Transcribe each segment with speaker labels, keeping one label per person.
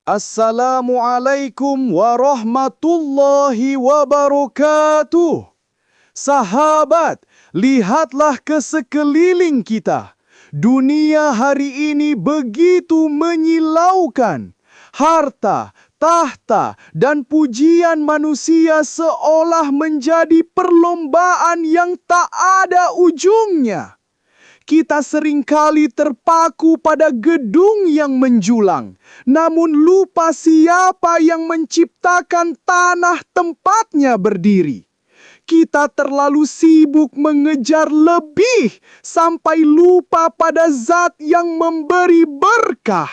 Speaker 1: Assalamualaikum warahmatullahi wabarakatuh. Sahabat, lihatlah ke sekeliling kita. Dunia hari ini begitu menyilaukan. Harta, tahta, dan pujian manusia seolah menjadi perlombaan yang tak ada ujungnya. Kita seringkali terpaku pada gedung yang menjulang, namun lupa siapa yang menciptakan tanah tempatnya berdiri. Kita terlalu sibuk mengejar lebih sampai lupa pada zat yang memberi berkah.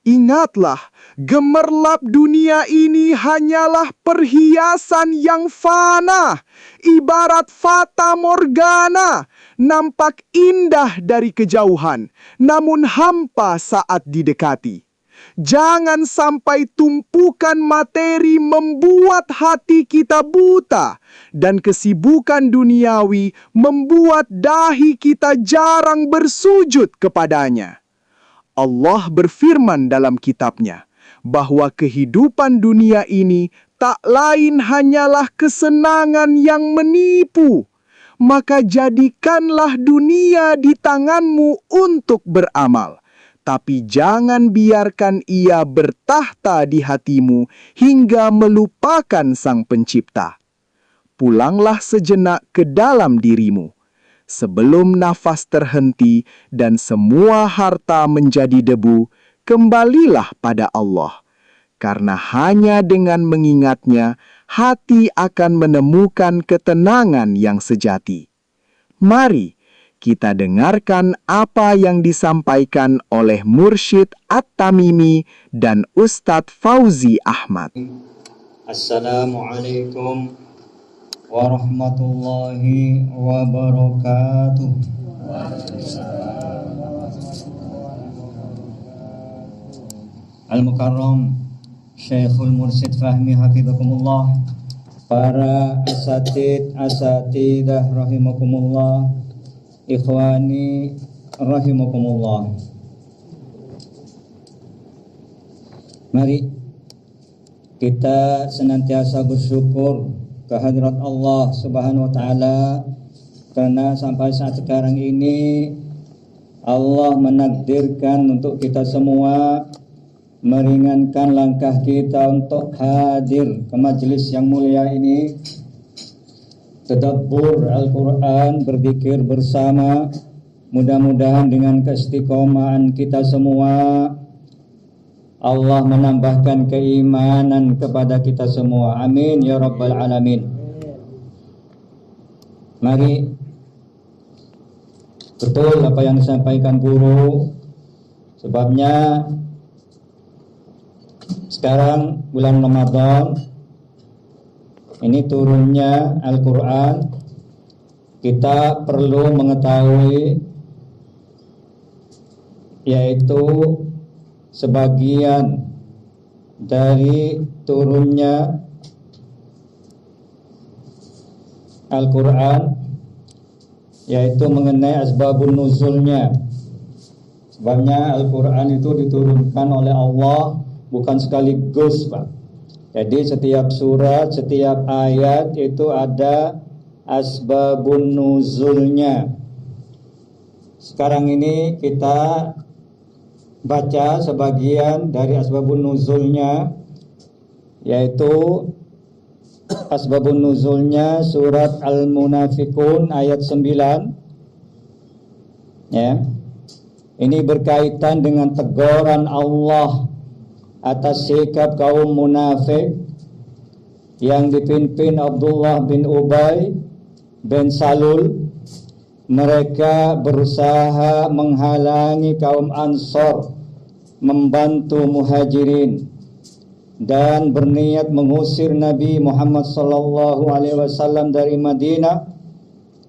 Speaker 1: Ingatlah, gemerlap dunia ini hanyalah perhiasan yang fana, ibarat fata morgana, nampak indah dari kejauhan, namun hampa saat didekati. Jangan sampai tumpukan materi membuat hati kita buta, dan kesibukan duniawi membuat dahi kita jarang bersujud kepadanya. Allah berfirman dalam kitabnya, bahwa kehidupan dunia ini tak lain hanyalah kesenangan yang menipu. Maka jadikanlah dunia di tanganmu untuk beramal. Tapi jangan biarkan ia bertahta di hatimu hingga melupakan Sang Pencipta. Pulanglah sejenak ke dalam dirimu. Sebelum nafas terhenti dan semua harta menjadi debu, kembalilah pada Allah. Karena hanya dengan mengingatnya, hati akan menemukan ketenangan yang sejati. Mari kita dengarkan apa yang disampaikan oleh Mursyid At-Tamimi dan Ustadz Fauzi Ahmad.
Speaker 2: Assalamualaikum warahmatullahi wabarakatuh. Al-Mukarram Syekhul Mursyid Fahmi Hafizakumullah, para asatidah rahimakumullah, ikhwani rahimakumullah. Mari kita senantiasa bersyukur kehadirat Allah Subhanahu wa taala, karena sampai saat sekarang ini Allah menakdirkan untuk kita semua meringankan langkah kita untuk hadir ke majelis yang mulia ini, tadabbur Al-Quran, berzikir bersama. Mudah-mudahan dengan keistiqomahan kita semua, Allah menambahkan keimanan kepada kita semua. Amin ya rabbal alamin. Mari, betul apa yang disampaikan guru. Sebabnya sekarang bulan Ramadan ini turunnya Al-Quran, kita perlu mengetahui yaitu sebagian dari turunnya Al-Quran, yaitu mengenai asbabun nuzulnya. Sebabnya Al-Quran itu diturunkan oleh Allah bukan sekaligus, Pak. Jadi setiap surat, setiap ayat itu ada asbabun nuzulnya. Sekarang ini kita baca sebagian dari asbabun nuzulnya, yaitu asbabun nuzulnya surat Al-Munafiqun ayat 9. Ya. Ini berkaitan dengan teguran Allah atas sikap kaum munafik yang dipimpin Abdullah bin Ubay bin Salul. Mereka berusaha menghalangi kaum Ansor membantu Muhajirin dan berniat mengusir Nabi Muhammad SAW dari Madinah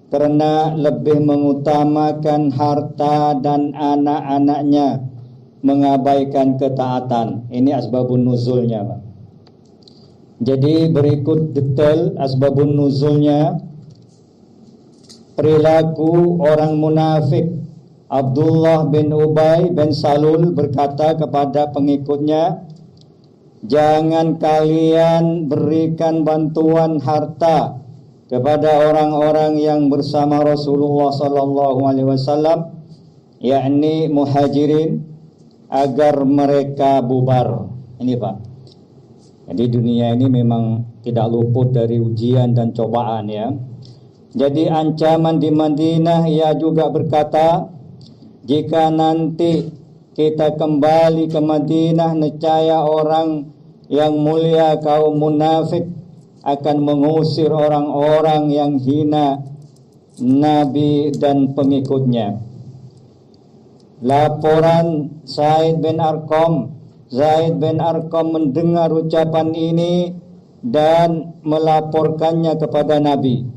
Speaker 2: karena lebih mengutamakan harta dan anak-anaknya, mengabaikan ketaatan. Ini asbabun nuzulnya, Pak. Jadi berikut detail asbabun nuzulnya. Perilaku orang munafik. Abdullah bin Ubay bin Salul berkata kepada pengikutnya, jangan kalian berikan bantuan harta kepada orang-orang yang bersama Rasulullah sallallahu alaihi wasallam, yakni muhajirin, agar mereka bubar. Ini Pak. Jadi dunia ini memang tidak luput dari ujian dan cobaan ya. Jadi ancaman di Madinah, ia juga berkata, jika nanti kita kembali ke Madinah, niscaya orang yang mulia kaum munafik akan mengusir orang-orang yang hina Nabi dan pengikutnya. Laporan Zaid bin Arqam mendengar ucapan ini dan melaporkannya kepada Nabi,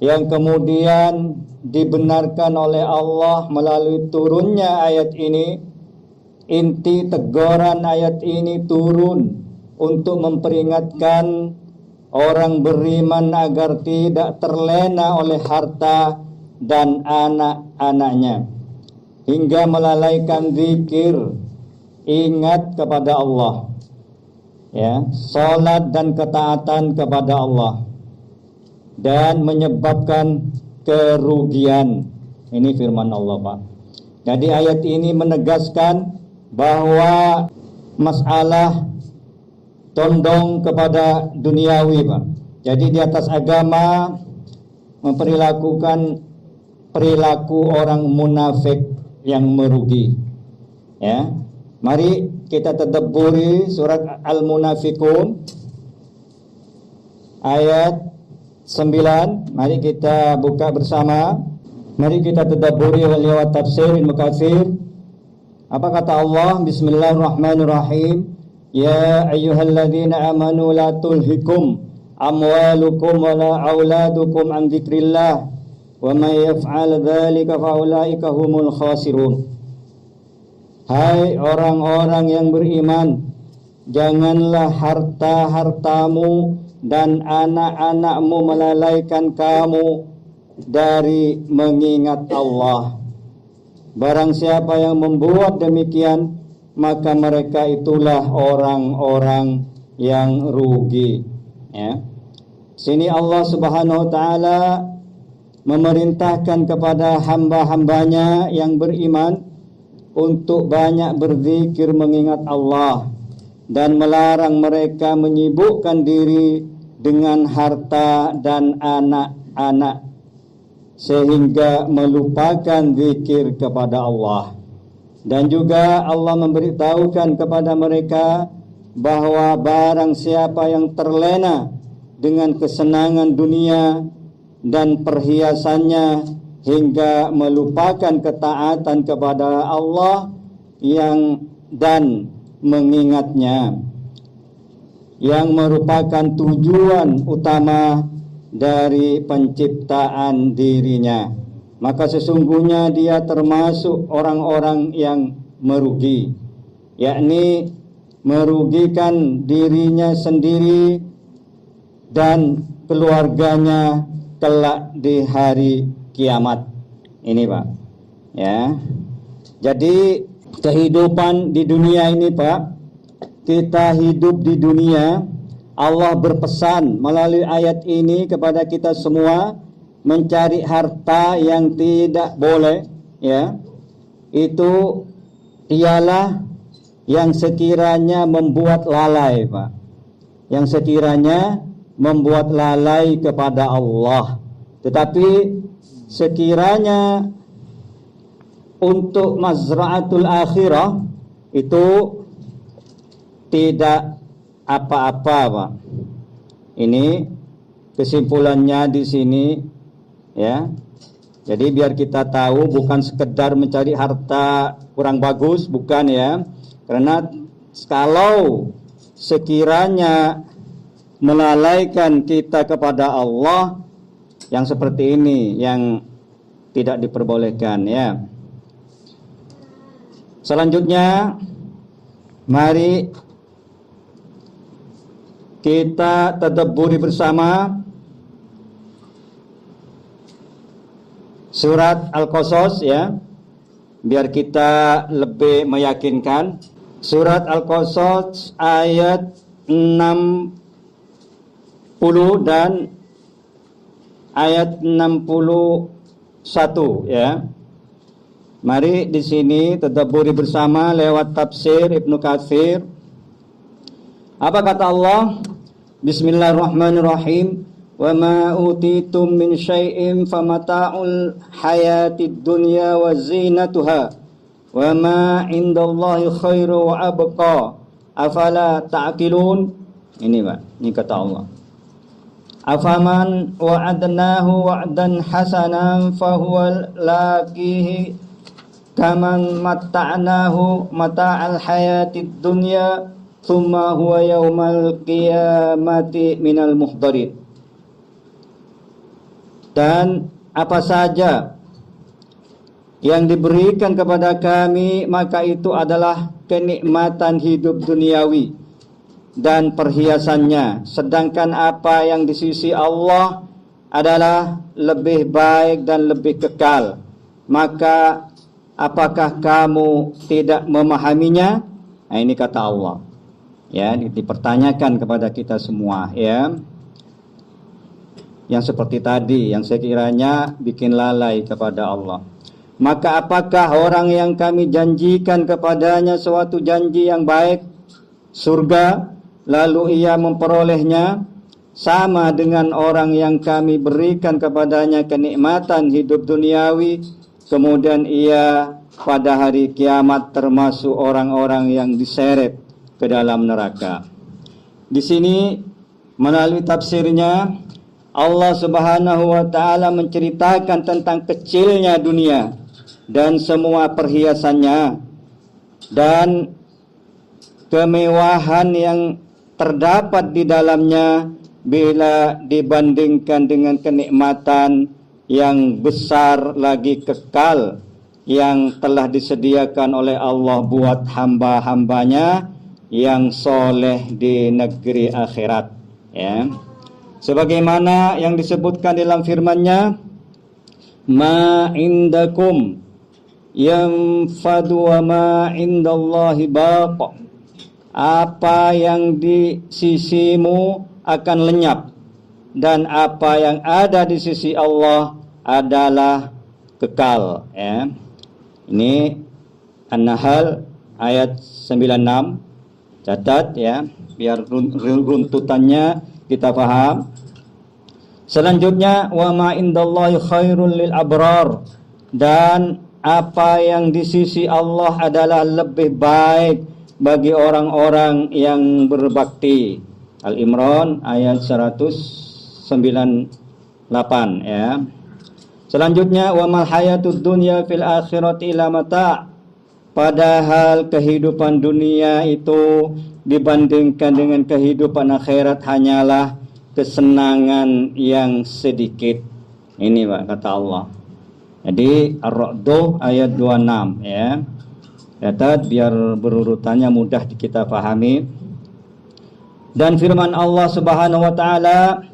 Speaker 2: yang kemudian dibenarkan oleh Allah melalui turunnya ayat ini. Inti teguran ayat ini turun untuk memperingatkan orang beriman agar tidak terlena oleh harta dan anak-anaknya, hingga melalaikan zikir, ingat kepada Allah, ya, salat dan ketaatan kepada Allah, dan menyebabkan kerugian. Ini firman Allah Pak. Jadi ayat ini menegaskan bahwa masalah condong kepada duniawi Pak. Jadi di atas agama memperlakukan perilaku orang munafik yang merugi. Ya, mari kita tadabburi surat Al-Munafiqun ayat 9. Mari kita buka bersama. Mari kita tadabburi lewat tafsir Ibnu Katsir. Apa kata Allah? Bismillahirrahmanirrahim. Ya ayyuhalladzina amanu la tulhikum amwalukum wala auladukum an dzikrillah wa may yaf'al dzalika fa ulaika humul khasirun. Hai orang-orang yang beriman, janganlah harta-hartamu dan anak-anakmu melalaikan kamu dari mengingat Allah. Barang siapa yang membuat demikian, maka mereka itulah orang-orang yang rugi. Ya. Sini Allah Subhanahu wa taala memerintahkan kepada hamba-hambanya yang beriman untuk banyak berzikir mengingat Allah, dan melarang mereka menyibukkan diri dengan harta dan anak-anak sehingga melupakan zikir kepada Allah. Dan juga Allah memberitahukan kepada mereka bahwa barang siapa yang terlena dengan kesenangan dunia dan perhiasannya hingga melupakan ketaatan kepada Allah dan mengingatnya, yang merupakan tujuan utama dari penciptaan dirinya, maka sesungguhnya dia termasuk orang-orang yang merugi, yakni merugikan dirinya sendiri dan keluarganya kelak di hari kiamat. Ini Pak, ya. Jadi kehidupan di dunia ini Pak, kita hidup di dunia, Allah berpesan melalui ayat ini kepada kita semua mencari harta yang tidak boleh, ya. Itu ialah yang sekiranya membuat lalai, Pak. Yang sekiranya membuat lalai kepada Allah. Tetapi sekiranya untuk mazra'atul akhirah itu tidak apa-apa, Pak. Ini kesimpulannya di sini, ya. Jadi biar kita tahu bukan sekedar mencari harta kurang bagus, bukan ya. Karena kalau sekiranya melalaikan kita kepada Allah, yang seperti ini yang tidak diperbolehkan, ya. Selanjutnya mari kita tadabburi bersama surat Al-Qasas, ya, biar kita lebih meyakinkan. Surat Al-Qasas ayat 60 dan ayat 61 ya. Mari di sini tadabburi bersama lewat tafsir Ibnu Katsir. Apa kata Allah? Bismillahirrahmanirrahim. Wa ma utitum min syai'in famata'ul hayatid dunya wa zinatuha. Wa ma indallahi khairu wa abqa. Afala ta'qilun? Ini Pak, ini kata Allah. Afaman wa'adnahu wa'dan hasanan fahuwa laqihi kaman matta'nahu mata'al hayatid dunya thumma huwa yaumal qiyamati minal muhdarin. Dan apa saja yang diberikan kepada kami maka itu adalah kenikmatan hidup duniawi dan perhiasannya, sedangkan apa yang di sisi Allah adalah lebih baik dan lebih kekal. Maka apakah kamu tidak memahaminya? Nah, ini kata Allah. Ya, dipertanyakan kepada kita semua ya. Yang seperti tadi, yang sekiranya bikin lalai kepada Allah. Maka apakah orang yang kami janjikan kepadanya suatu janji yang baik, surga, lalu ia memperolehnya, sama dengan orang yang kami berikan kepadanya kenikmatan hidup duniawi, kemudian ia pada hari kiamat termasuk orang-orang yang diseret ke dalam neraka. Di sini melalui tafsirnya Allah Subhanahu wa taala menceritakan tentang kecilnya dunia dan semua perhiasannya dan kemewahan yang terdapat di dalamnya bila dibandingkan dengan kenikmatan yang besar lagi kekal yang telah disediakan oleh Allah buat hamba-hambanya yang soleh di negeri akhirat ya. Sebagaimana yang disebutkan dalam firman-Nya, ma indakum yanfadu wa ma indallahi baq. Apa yang di sisimu akan lenyap dan apa yang ada di sisi Allah adalah kekal ya. Ini An-Nahl ayat 96. Catat ya biar runtutannya kita paham. Selanjutnya wa ma indallahi khairul lil abrar, dan apa yang di sisi Allah adalah lebih baik bagi orang-orang yang berbakti. Al-Imran ayat 198 ya. Selanjutnya wa mal hayatud dunya fil akhirati illa mata'. Padahal kehidupan dunia itu dibandingkan dengan kehidupan akhirat hanyalah kesenangan yang sedikit. Ini Pak kata Allah. Jadi Ar-Ra'd ayat 26 ya. Catat biar berurutannya mudah kita pahami. Dan firman Allah Subhanahu wa taala,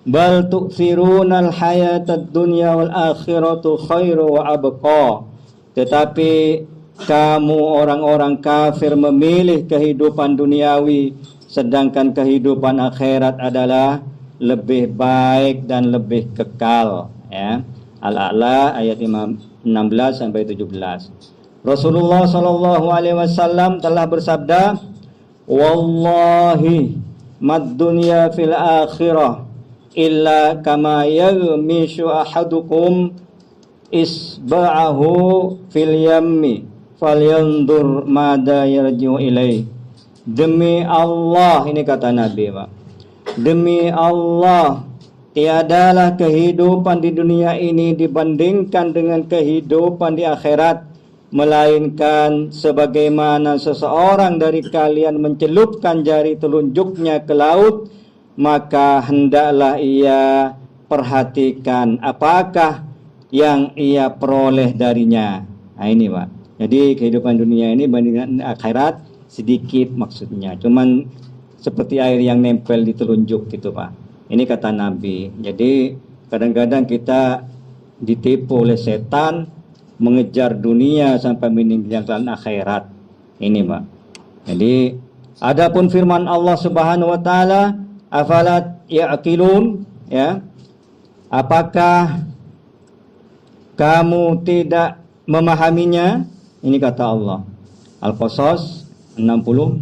Speaker 2: bal tu'thirunal hayatad dunya wal akhiratu khairu wa abqa. Tetapi kamu orang-orang kafir memilih kehidupan duniawi, sedangkan kehidupan akhirat adalah lebih baik dan lebih kekal ya. Al-A'la ayat 16 sampai 17. Rasulullah sallallahu alaihi wasallam telah bersabda, wallahi mad dunya fil akhirah illa kama yaghmishu ahadukum isba'ahu fil yammi falyandur mada yarji'u ilaih. Demi Allah, ini kata Nabi Pak, demi Allah tiadalah kehidupan di dunia ini dibandingkan dengan kehidupan di akhirat, melainkan sebagaimana seseorang dari kalian mencelupkan jari telunjuknya ke laut, maka hendaklah ia perhatikan apakah yang ia peroleh darinya. Nah ini Pak, jadi kehidupan dunia ini bandingkan akhirat sedikit maksudnya, cuman seperti air yang nempel di telunjuk gitu Pak. Ini kata Nabi. Jadi kadang-kadang kita ditipu oleh setan, mengejar dunia sampai meninggalkan akhirat. Ini Pak. Jadi adapun firman Allah Subhanahu wa taala, afalat ya'qilun, ya. Apakah kamu tidak memahaminya? Ini kata Allah. Al-Qasas 60.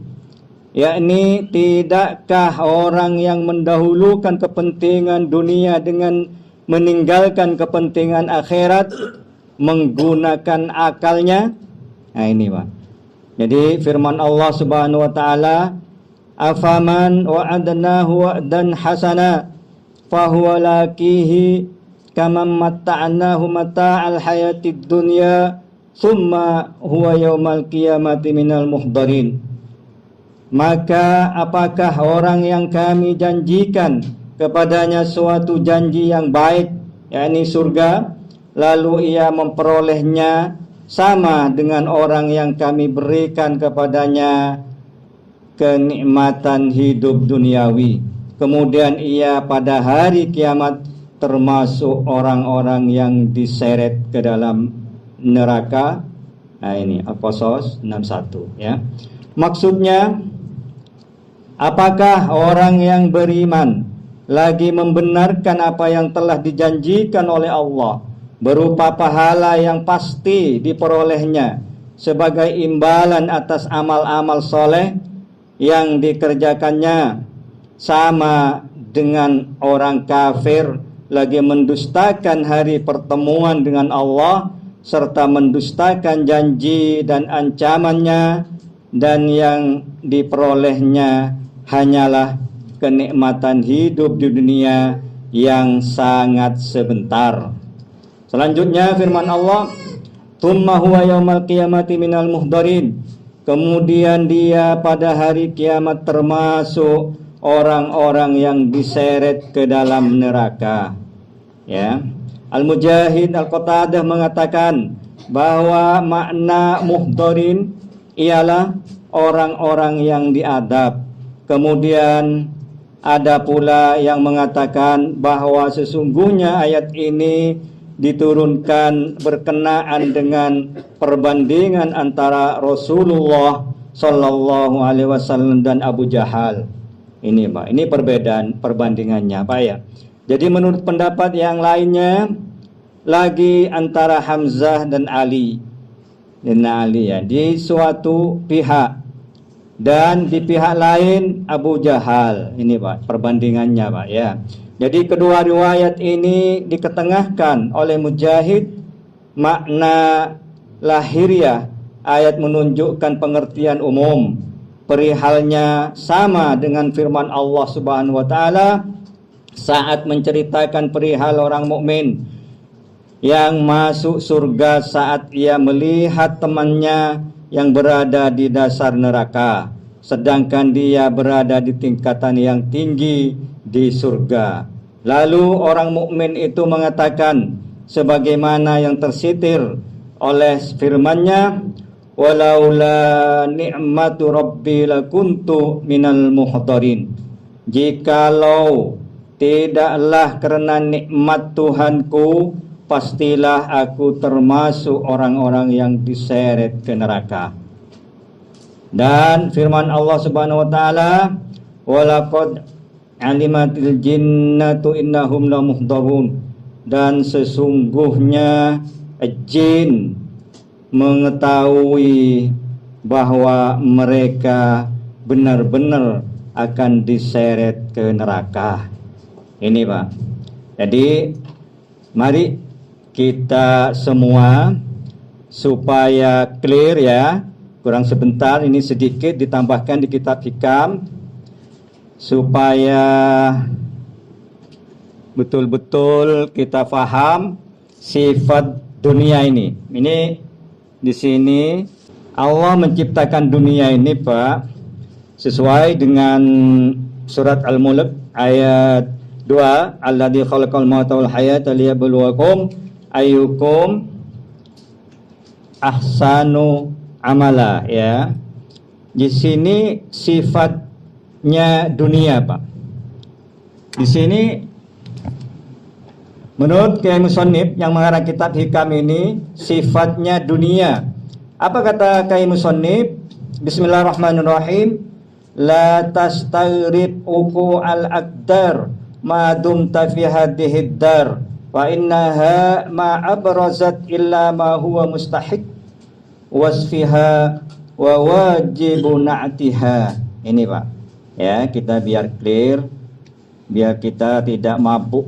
Speaker 2: Yakni, tidakkah orang yang mendahulukan kepentingan dunia dengan meninggalkan kepentingan akhirat menggunakan akalnya? Nah ini Pak. Jadi firman Allah Subhanahu wa taala, afaman wa'adnahu wa'dan hasana fahuwa laqihi kaman matta'nahu mata'al hayatid dunya thumma huwa yaumal qiyamati minal muhdarin. Maka apakah orang yang kami janjikan kepadanya suatu janji yang baik, yakni surga, lalu ia memperolehnya sama dengan orang yang kami berikan kepadanya kenikmatan hidup duniawi, kemudian ia pada hari kiamat termasuk orang-orang yang diseret ke dalam neraka. Nah ini Al-Qasas 61 ya. Maksudnya, apakah orang yang beriman lagi membenarkan apa yang telah dijanjikan oleh Allah berupa pahala yang pasti diperolehnya sebagai imbalan atas amal-amal soleh yang dikerjakannya, sama dengan orang kafir lagi mendustakan hari pertemuan dengan Allah serta mendustakan janji dan ancamannya, dan yang diperolehnya hanyalah kenikmatan hidup di dunia yang sangat sebentar. Selanjutnya firman Allah, tsumma huwa yaumal qiyamati minal muhdarin. Kemudian dia pada hari kiamat termasuk orang-orang yang diseret ke dalam neraka. Ya. Al-Mujahid Al-Qatadah mengatakan bahwa makna muhdarin ialah orang-orang yang diadab. Kemudian ada pula yang mengatakan bahwa sesungguhnya ayat ini diturunkan berkenaan dengan perbandingan antara Rasulullah Sallallahu Alaihi Wasallam dan Abu Jahal. Ini Pak, ini perbandingannya Pak ya. Jadi menurut pendapat yang lainnya lagi antara Hamzah dan Ali ya, di suatu pihak, dan di pihak lain Abu Jahal. Ini Pak perbandingannya Pak ya. Jadi kedua riwayat ini diketengahkan oleh Mujahid. Makna lahiriah ayat menunjukkan pengertian umum. Perihalnya sama dengan firman Allah Subhanahu wa taala saat menceritakan perihal orang mukmin yang masuk surga saat ia melihat temannya yang berada di dasar neraka, sedangkan dia berada di tingkatan yang tinggi di surga. Lalu orang mukmin itu mengatakan sebagaimana yang tersitir oleh firman-Nya, walaula ni'matu rabbi lakuntu minal muhdarin. Jikalau tidaklah karena nikmat Tuhanku, pastilah aku termasuk orang-orang yang diseret ke neraka. Dan firman Allah Subhanahu wa taala, walaqad alimatil jinnatu innahum lamuhdarun. Dan sesungguhnya jin mengetahui bahwa mereka benar-benar akan diseret ke neraka. Ini Pak. Jadi mari kita semua supaya clear ya, kurang sebentar ini sedikit ditambahkan di kitab hikam supaya betul-betul kita paham sifat dunia ini. Ini di sini Allah menciptakan dunia ini Pak sesuai dengan surat Al-Mulk ayat 2, alladzi khalaqal mauta wal hayata liyabluwakum ayyukum ahsanu amala ya. Di sini sifatnya dunia Pak. Di sini menurut Kiai Musannif yang mengarang kitab hikam ini sifatnya dunia. Apa kata Kiai Musannif? Bismillahirrahmanirrahim. La tastaghrib uku al-aqdar ma dumta fi hadhihi dar fa innaha ma abrazat illa ma huwa mustahiq wasfiha wa wajibu na'tiha. Ini Pak, ya, kita biar clear, biar kita tidak mabuk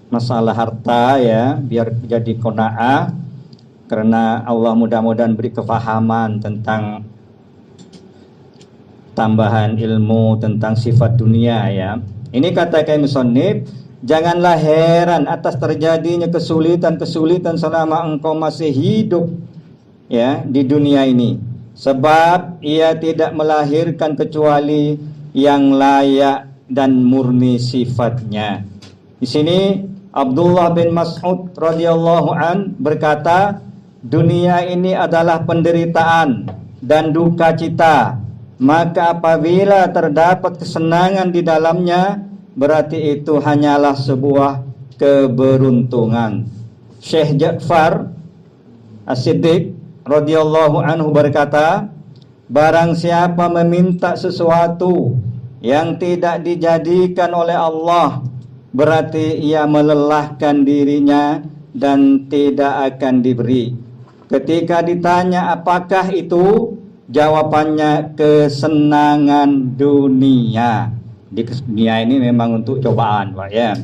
Speaker 2: masalah harta, ya, biar jadi qanaah, karena Allah mudah-mudahan beri kefahaman tentang tambahan ilmu tentang sifat dunia, ya. Ini kata Kiai Musannif, janganlah heran atas terjadinya kesulitan-kesulitan selama engkau masih hidup, ya, di dunia ini, sebab ia tidak melahirkan kecuali yang layak dan murni sifatnya. Di sini Abdullah bin Mas'ud radhiyallahu an berkata, dunia ini adalah penderitaan dan duka cita. Maka apabila terdapat kesenangan di dalamnya, berarti itu hanyalah sebuah keberuntungan. Syekh Ja'far As-Siddiq radhiyallahu anhu berkata, barang siapa meminta sesuatu yang tidak dijadikan oleh Allah, berarti ia melelahkan dirinya dan tidak akan diberi. Ketika ditanya apakah itu, jawabannya kesenangan dunia. Di dunia ini memang untuk cobaan, Pak, ya.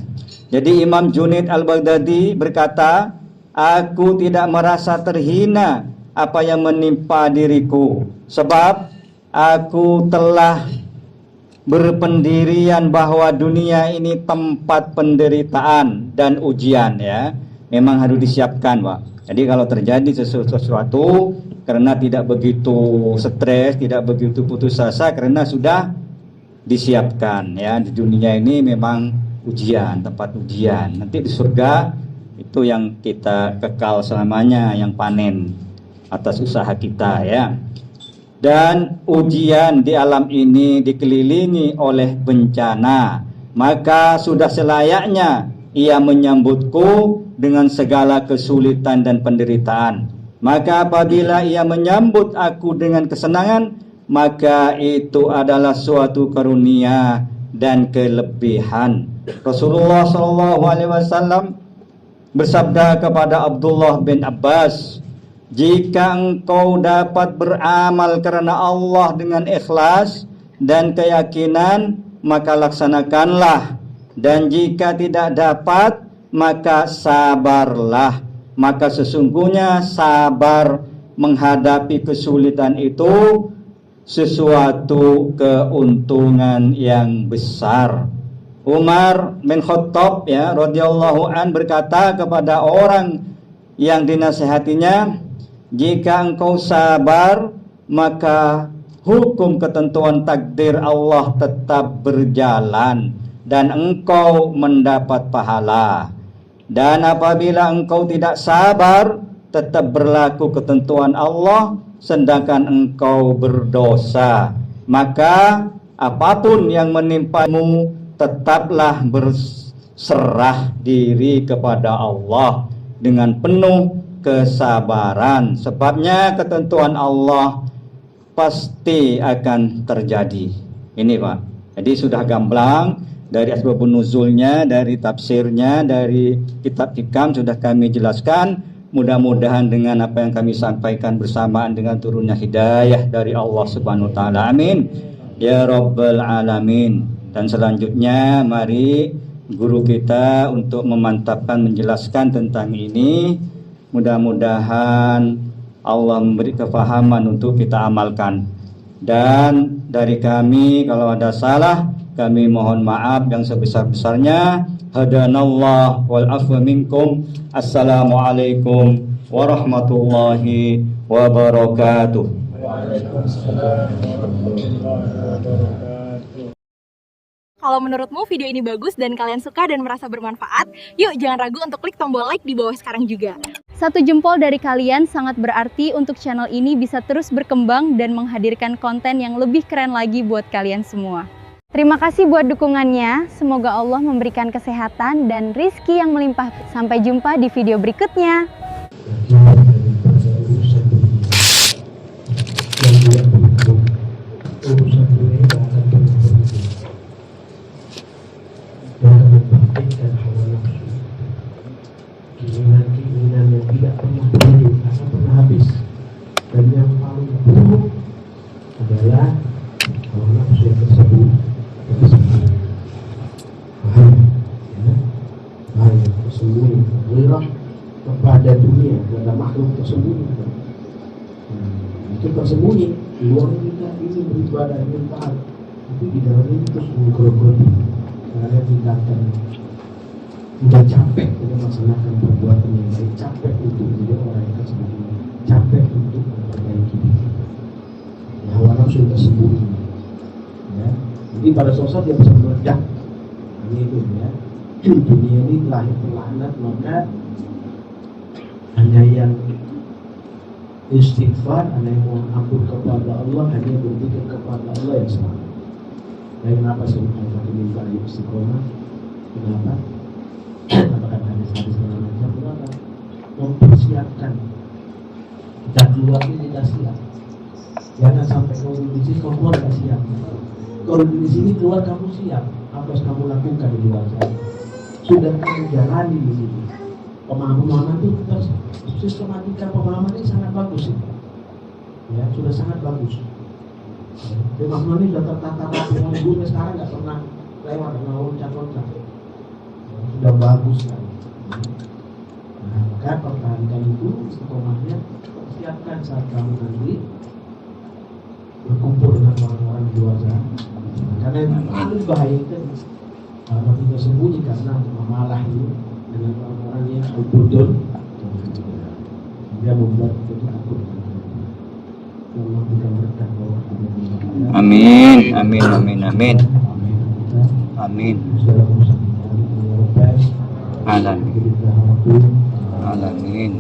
Speaker 2: Jadi Imam Junaid Al-Baghdadi berkata, aku tidak merasa terhina apa yang menimpa diriku, sebab aku telah berpendirian bahwa dunia ini tempat penderitaan dan ujian, ya. Memang harus disiapkan, Pak. Jadi kalau terjadi sesuatu karena tidak begitu stres, tidak begitu putus asa, karena sudah disiapkan, ya. Di dunia ini memang ujian, tempat ujian. Nanti di surga itu yang kita kekal selamanya, yang panen atas usaha kita, ya. Dan ujian di alam ini dikelilingi oleh bencana, maka sudah selayaknya ia menyambutku dengan segala kesulitan dan penderitaan. Maka apabila ia menyambut aku dengan kesenangan, maka itu adalah suatu karunia dan kelebihan. Rasulullah SAW bersabda kepada Abdullah bin Abbas, jika engkau dapat beramal karena Allah dengan ikhlas dan keyakinan, maka laksanakanlah. Dan jika tidak dapat, maka sabarlah. Maka sesungguhnya sabar menghadapi kesulitan itu sesuatu keuntungan yang besar. Umar bin Khattab, ya, radhiyallahu an berkata kepada orang yang dinasihatinya, jika engkau sabar, maka hukum ketentuan takdir Allah tetap berjalan dan engkau mendapat pahala. Dan apabila engkau tidak sabar, tetap berlaku ketentuan Allah, sedangkan engkau berdosa, maka apapun yang menimpamu, tetaplah berserah diri kepada Allah dengan penuh kesabaran. Sebabnya ketentuan Allah pasti akan terjadi. Ini, Pak. Jadi sudah gamblang. Dari asbabun nuzulnya, dari tafsirnya, dari kitab hikam sudah kami jelaskan. Mudah-mudahan dengan apa yang kami sampaikan bersamaan dengan turunnya hidayah dari Allah Subhanahu wa taala. Amin. Ya Rabbal alamin. Dan selanjutnya mari guru kita untuk memantapkan, menjelaskan tentang ini. Mudah-mudahan Allah memberi kefahaman untuk kita amalkan. Dan dari kami kalau ada salah, kami mohon maaf yang sebesar-besarnya. Hadanallah wal afwa minkum. Assalamualaikum warahmatullahi wabarakatuh.
Speaker 3: Kalau menurutmu video ini bagus dan kalian suka dan merasa bermanfaat, yuk jangan ragu untuk klik tombol like di bawah sekarang juga.
Speaker 4: 1 jempol dari kalian sangat berarti untuk channel ini bisa terus berkembang dan menghadirkan konten yang lebih keren lagi buat kalian semua. Terima kasih buat dukungannya, semoga Allah memberikan kesehatan dan rizki yang melimpah. Sampai jumpa di video berikutnya.
Speaker 5: Yang akhirah kepada dunia, kepada makhluk tersembunyi. Itu tersembunyi di luar kita ini beribadah, ini taat, tapi di dalamnya itu terus menggerogoti karena tindakan udah capek untuk melaksanakan perbuatan yang baik, capek untuk menjadi orang yang tersembunyi, capek untuk memperbaiki diri. Ya, hawa nafsu tersembunyi. Ya, jadi pada suatu saat dia bisa meledak. Ini itu ya. Dunia ini lahir terlaknat, maka hanya yang istighfar, hanya yang mohon ampun kepada Allah, hanya berpikir kepada Allah yang selamat. Dan kenapa sebenarnya diminta istiqomah? Kenapa? Apakah hadis-hadis segala macam? Kenapa? Mempersiapkan. Kita keluar ini tidak siap. Jangan sampai kamu di sini kamu keluar tidak siap. Kalau di sini keluar kamu siap, apa harus kamu lakukan di luar sana? Sudah kamu jalani di sini. Pemahaman itu terus sistematika pemahaman ini sangat bagus ya, sudah sangat bagus. Pemahaman ini sudah tertata rapi oleh guru, sekarang nggak pernah lewat dengan loncat-loncat. Sudah bagus kan. Nah, maka pertahankan itu istiqomahnya, siapkan saat kamu nanti berkumpul dengan orang-orang di luar sana. Karena yang paling bahaya itu kalau kita sembunyi karena mamalah itu dengan orang-orang yang al-budul, dia membuat kita takut. Allah berikan berkah bahwa
Speaker 2: Amin, amin, amin, amin. Amin. Alamin. Alamin.